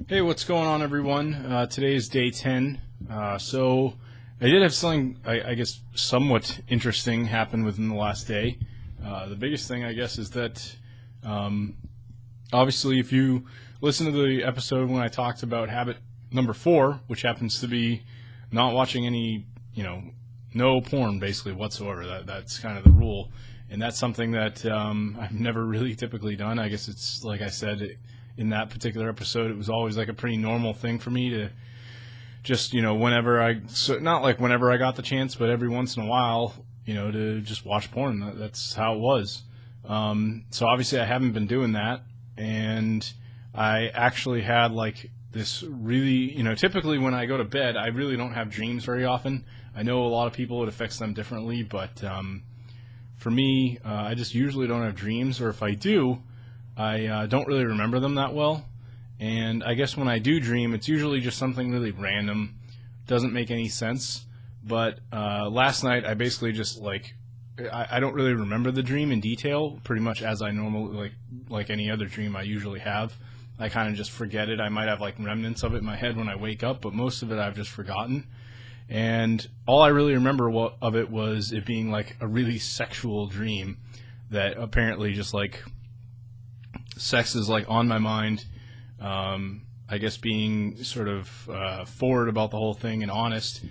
Hey, what's going on, everyone? Today is day 10. So I did have something, I guess, somewhat interesting happen within the last day. The biggest thing, I guess, is that obviously if you listen to the episode when I talked about habit number 4, which happens to be not watching any, no porn basically whatsoever. That's kind of the rule. And that's something that I've never really typically done. I guess it's, like I said, in that particular episode, it was always like a pretty normal thing for me to just, not like whenever I got the chance, but every once in a while, to just watch porn. That's how it was. So obviously I haven't been doing that. And I actually had like this really, typically when I go to bed, I really don't have dreams very often. I know a lot of people, it affects them differently, but for me, I just usually don't have dreams, or if I do, I don't really remember them that well. And I guess when I do dream, it's usually just something really random, doesn't make any sense. But last night, I basically just I don't really remember the dream in detail, pretty much as I normally, like any other dream I usually have. I kind of just forget it. I might have like remnants of it in my head when I wake up, but most of it I've just forgotten. And all I really remember of it was it being like a really sexual dream that apparently just like sex is like on my mind. I guess being sort of forward about the whole thing and honest.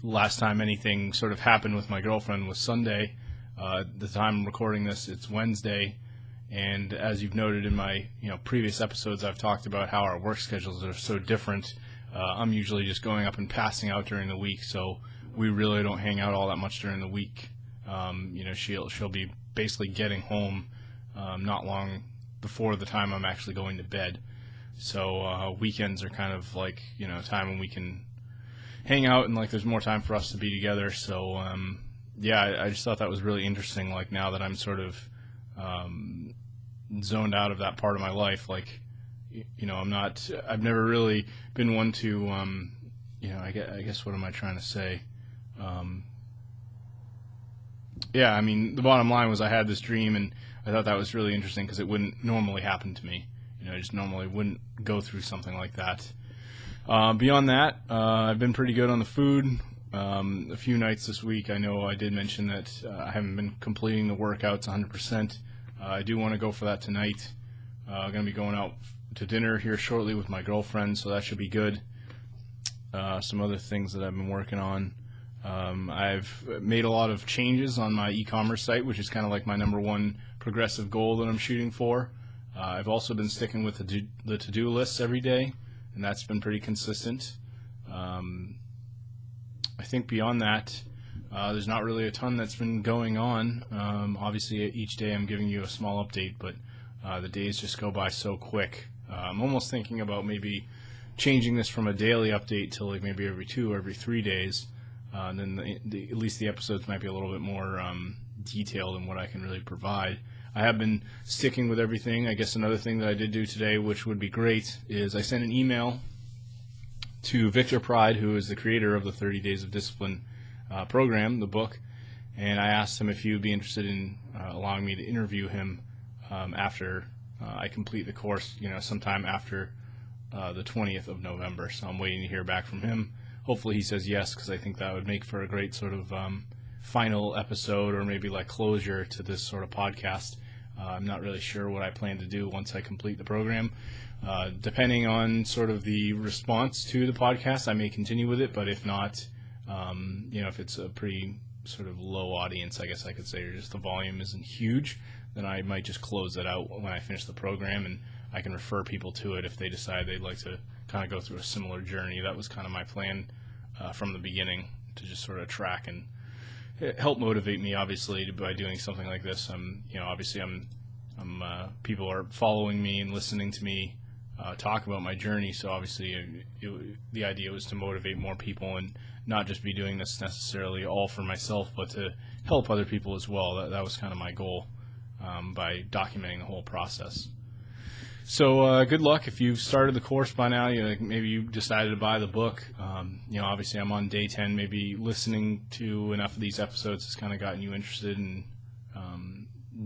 Last time anything sort of happened with my girlfriend was Sunday. The time I'm recording this, it's Wednesday. And as you've noted in my previous episodes, I've talked about how our work schedules are so different. I'm usually just going up and passing out during the week, so we really don't hang out all that much during the week. She'll be basically getting home not long before the time I'm actually going to bed. So weekends are kind of like time when we can hang out and like there's more time for us to be together. So I just thought that was really interesting. Like now that I'm sort of zoned out of that part of my life, I've never really been one to, I guess what am I trying to say? The bottom line was I had this dream and I thought that was really interesting because it wouldn't normally happen to me. I just normally wouldn't go through something like that. Beyond that, I've been pretty good on the food. A few nights this week, I know I did mention that I haven't been completing the workouts 100%. I do want to go for that tonight. I'm going to be going out to dinner here shortly with my girlfriend, so that should be good. Some other things that I've been working on. I've made a lot of changes on my e-commerce site, which is kind of like my number one progressive goal that I'm shooting for. I've also been sticking with the to-do lists every day, and that's been pretty consistent. I think beyond that, there's not really a ton that's been going on. Obviously, each day I'm giving you a small update, but the days just go by so quick. I'm almost thinking about maybe changing this from a daily update to like maybe every 2 or every 3 days. Then at least the episodes might be a little bit more detailed in what I can really provide. I have been sticking with everything. I guess another thing that I did do today, which would be great, is I sent an email to Victor Pride, who is the creator of the 30 Days of Discipline program, the book, and I asked him if he would be interested in allowing me to interview him after I complete the course, sometime after the 20th of November. So I'm waiting to hear back from him. Hopefully he says yes, because I think that would make for a great sort of final episode, or maybe like closure to this sort of podcast. I'm not really sure what I plan to do once I complete the program. Depending on sort of the response to the podcast, I may continue with it, but if not, if it's a pretty sort of low audience, I guess I could say, or just the volume isn't huge, then I might just close it out when I finish the program, and I can refer people to it if they decide they'd like to kind of go through a similar journey. That was kind of my plan from the beginning, to just sort of track and help motivate me, obviously, by doing something like this. Obviously I'm people are following me and listening to me talk about my journey, so obviously the idea was to motivate more people and not just be doing this necessarily all for myself, but to help other people as well. That was kind of my goal by documenting the whole process. So good luck if you've started the course by now. Maybe you decided to buy the book. Obviously I'm on day 10. Maybe listening to enough of these episodes has kind of gotten you interested in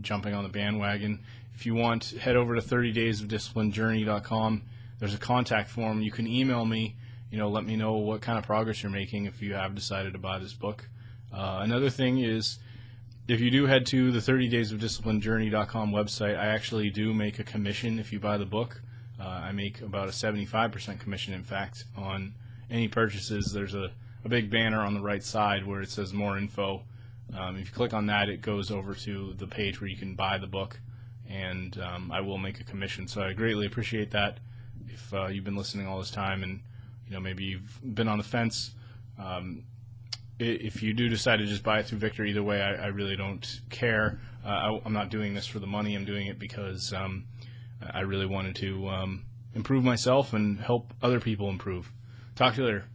jumping on the bandwagon. If you want, head over to 30daysofdisciplinejourney.com. There's a contact form. You can email me, let me know what kind of progress you're making if you have decided to buy this book. Another thing is, if you do head to the 30daysofdisciplinejourney.com website, I actually do make a commission if you buy the book. I make about a 75% commission, in fact, on any purchases. There's a big banner on the right side where it says more info. If you click on that, it goes over to the page where you can buy the book, and I will make a commission. So I greatly appreciate that. If you've been listening all this time and maybe you've been on the fence, if you do decide to just buy it through Victor, either way, I really don't care. I'm not doing this for the money. I'm doing it because I really wanted to improve myself and help other people improve. Talk to you later.